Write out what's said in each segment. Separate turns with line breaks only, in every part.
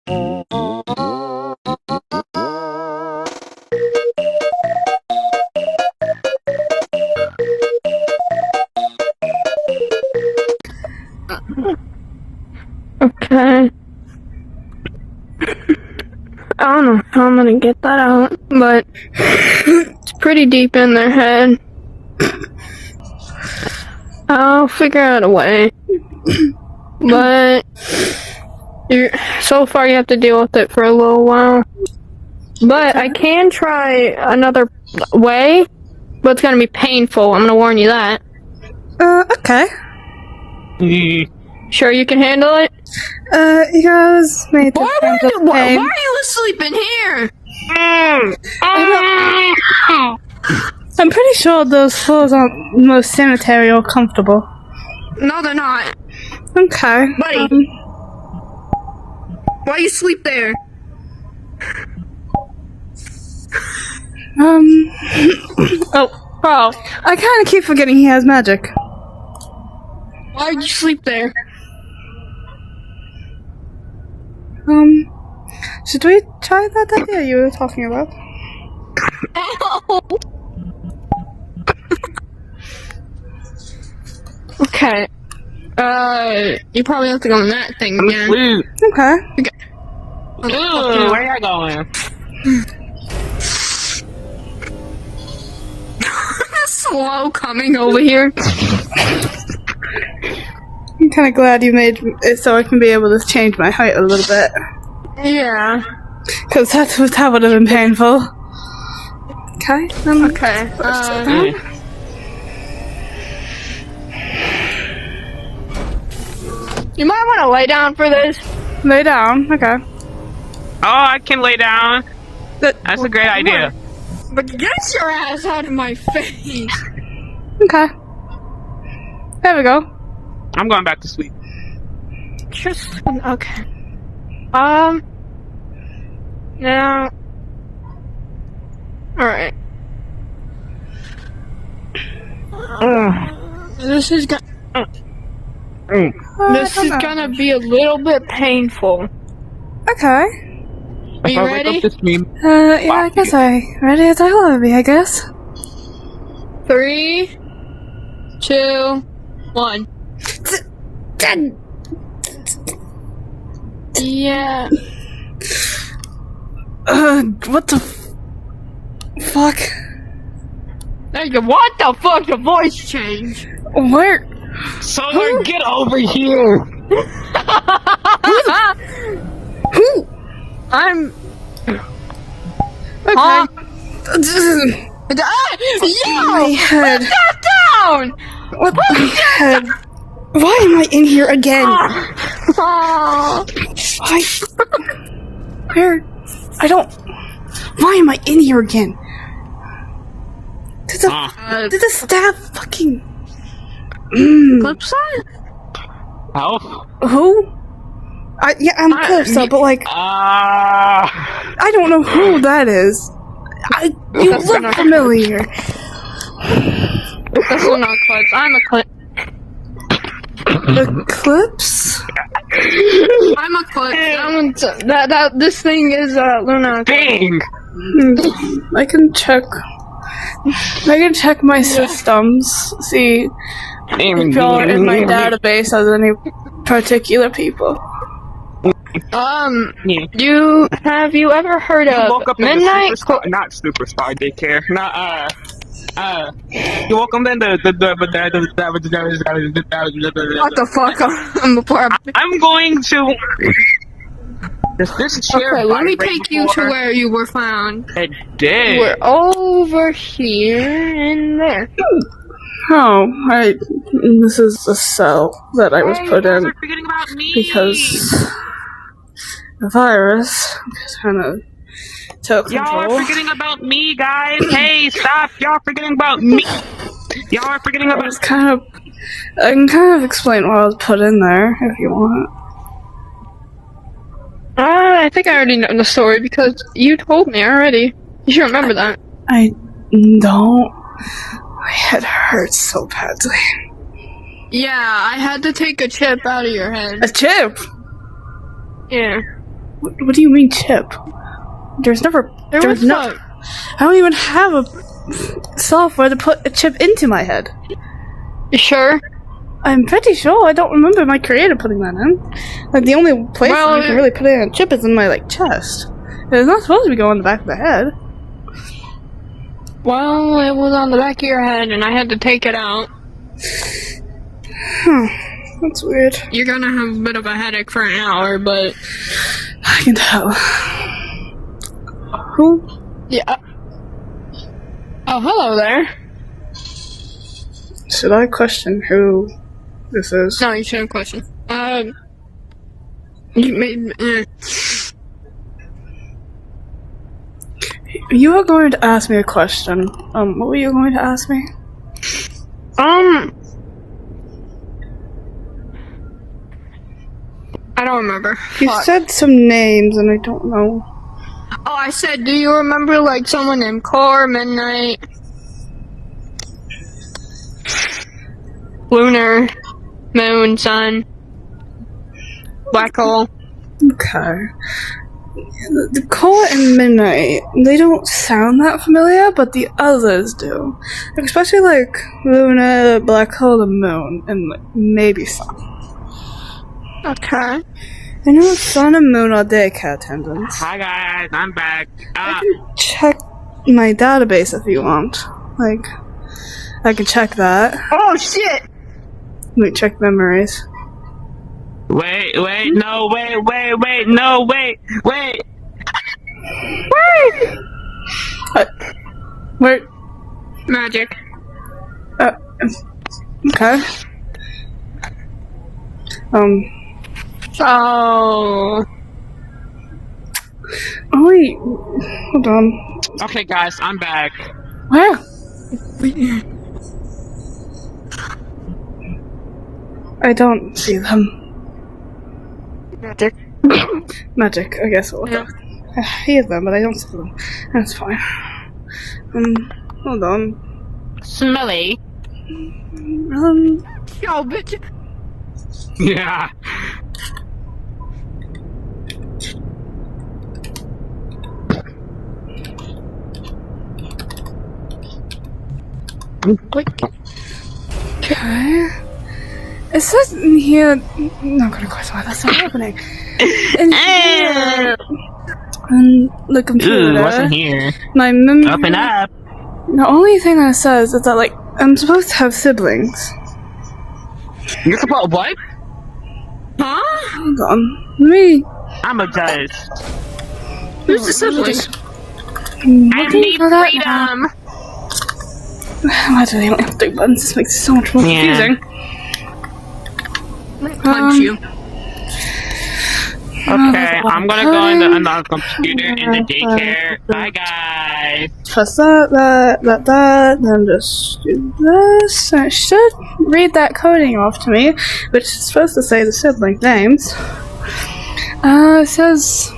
Okay. I don't know how I'm gonna get that out, but it's pretty deep in their head. I'll figure out a way. But so far you have to deal with it for a little while. But I can try another way, but it's gonna be painful. I'm gonna warn you that.
Okay.
Sure you can handle it?
You guys made the
Why are you asleep in here?
I'm pretty sure those floors aren't most sanitary or comfortable.
No, they're not.
Okay.
Buddy. Why you sleep there?
Oh, I kind of keep forgetting he has magic.
Why did you sleep there?
Should we try that idea you were talking about?
Ow! Okay. You probably have to go on that thing again.
Okay.
Ooh, where y'all going?
Slow coming over here.
I'm kind of glad you made it so I can be able to change my height a little bit.
Yeah.
Because that would have been painful. Okay.
Okay. You might want to lay down for this.
Lay down. Okay.
Oh, I can lay down. That's a great idea.
But get your ass out of my face.
Okay. There we go.
I'm going back to sleep.
Just okay. Now. All right. This is gonna be a little bit painful.
Okay.
Are you ready?
Yeah, I guess ready as I will be, I guess.
3, 2, 1. Yeah.
What the fuck?
There you go. What the fuck? The voice change.
Where?
Someone get over here!
Who?
I'm.
Okay.
Yo!
My head.
Put that down!
What my head? Why am I in here again?
Oh.
Why? Where? I don't. Why am I in here again? Did the staff fucking?
Eclipse?
Help?
Who? I'm Eclipsa, but like, I don't know who that is. You look familiar.
This is not Eclipse. I'm Eclipse.
Eclipse?
I'm Eclipse. This thing is Luna.
Dang!
I can check my systems, see if y'all in my database as any particular people.
Have you ever heard of Midnight?
Not Superstar Daycare. Not, you woke up in
What the fuck?
I'm going to. This chair.
Okay, let me take you to where you were found.
It did.
We're over here and there.
Oh, this is the cell that I was put in because the virus kind of took control.
Y'all are forgetting about me, guys. Hey, stop! Y'all forgetting about me. Y'all are forgetting about.
I can kind of explain why I was put in there if you want.
I think I already know the story because you told me already. You should remember that.
I don't. My head hurts so badly.
Yeah, I had to take a chip out of your head.
A chip?
Yeah.
What do you mean chip? There's never.
There
There's
was
no.
no.
I don't even have a software to put a chip into my head.
You sure?
I'm pretty sure. I don't remember my creator putting that in. Like, the only place
Well,
you can really put in a chip is in my, like, chest. It's not supposed to be going on the back of the head.
Well, it was on the back of your head, and I had to take it out.
That's weird.
You're gonna have a bit of a headache for an hour, but
I can tell. Who?
yeah. Oh, hello there.
Should I question who this is?
No, you shouldn't question. You made.
You were going to ask me a question. What were you going to ask me?
I don't remember.
You
Fuck.
said some names, and I don't know.
Oh, I said, do you remember, like, someone named Core, Midnight, Lunar, Moon, Sun, Black Hole?
Okay. The Core and Midnight, they don't sound that familiar, but the others do. Especially, like, Luna, Black Hole, and Moon, and like, maybe Sun.
Okay.
I know Sun and Moon are daycare attendants.
Hi guys, I'm back.
I can check my database if you want. Like, I can check that.
Oh, shit!
Wait, check memories.
Wait, no, wait, no, wait.
Wait.
Magic.
Okay.
Oh.
Oh, wait. Hold on.
Okay guys, I'm back.
Where? I don't see them.
Magic.
Magic, I guess.
Yeah.
I hear them, but I don't see them. That's fine. Hold on.
Smelly.
Yo, bitch.
Yeah.
Okay. It says in here. Not gonna question why that's not happening. In here. On the computer.
Ooh, what's in here?
My memory.
Open up.
The only thing that it says is that, like, I'm supposed to have siblings.
You're supposed what?
Huh?
Hold on. Let me.
I'm a judge.
Who's the sibling?
I need freedom.
Why do they only have 3 buttons? This makes it so much more confusing.
Punch you.
Okay, I'm gonna go in the computer in the daycare. Bye, guys.
Press that, then just do this. I should read that coding off to me, which is supposed to say the sibling names. It says.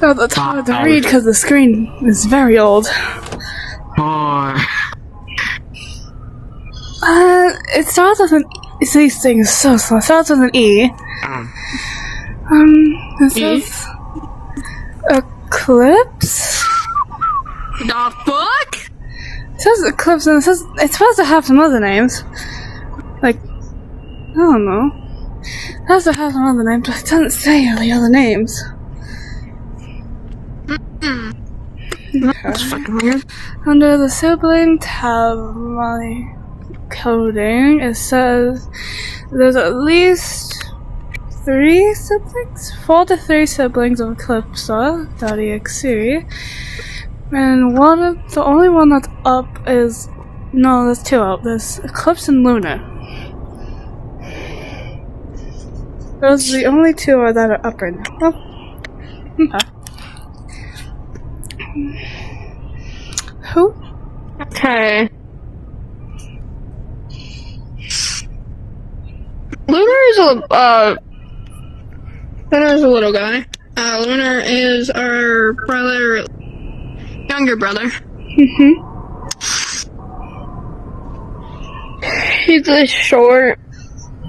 Oh, that's hard to read because the screen is very old. It starts with an. These things are so slow. It starts with an E. It says Eclipse.
The fuck?
It says Eclipse, and it says it's supposed to have some other names. Like, I don't know. It has to have some other names, but it doesn't say any other names.
That's fucking weird.
Under the sibling tab, my coding, it says there's at least 3 siblings? 4 to 3 siblings of Eclipsa.exe. And the only one that's up is. No, there's 2 up. There's Eclipse and Luna. Those are the only 2 that are up right now. Oh. Okay. Who?
Okay. Lunar is a little guy. Lunar is our brother, younger brother. He's a short.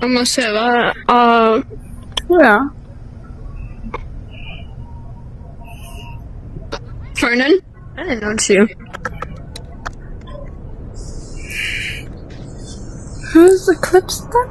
I must say that.
Yeah.
Pardon? I didn't notice you.
Who's Eclipse then?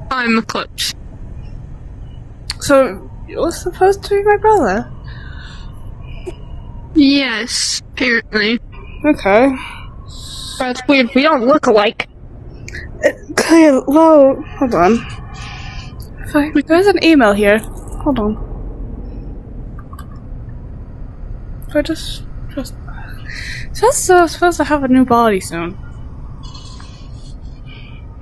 I'm Eclipse.
So, you're supposed to be my brother?
Yes, apparently.
Okay.
That's weird. We don't look alike.
Clear. Well, hold on. There's an email here. Hold on. If I just. Supposed to have a new body soon.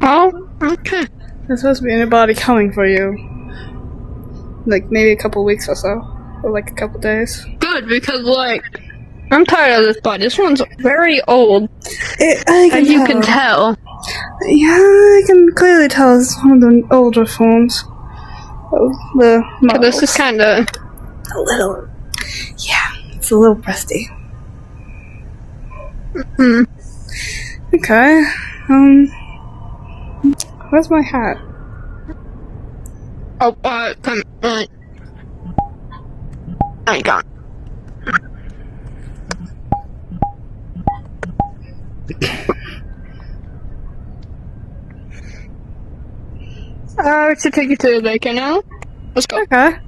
Oh, okay.
There's supposed to be a new body coming for you. Like, maybe a couple weeks or so. Or like a couple days.
Good, because, like, I'm tired of this body. This one's very old.
As
you can tell.
Yeah, I can clearly tell it's one of the older forms of the
So
models.
this is kind of...
a little. Yeah, it's a little rusty. Okay. Where's my hat?
Oh, come on. I got. I should take you to the baker now. Let's go.
Okay.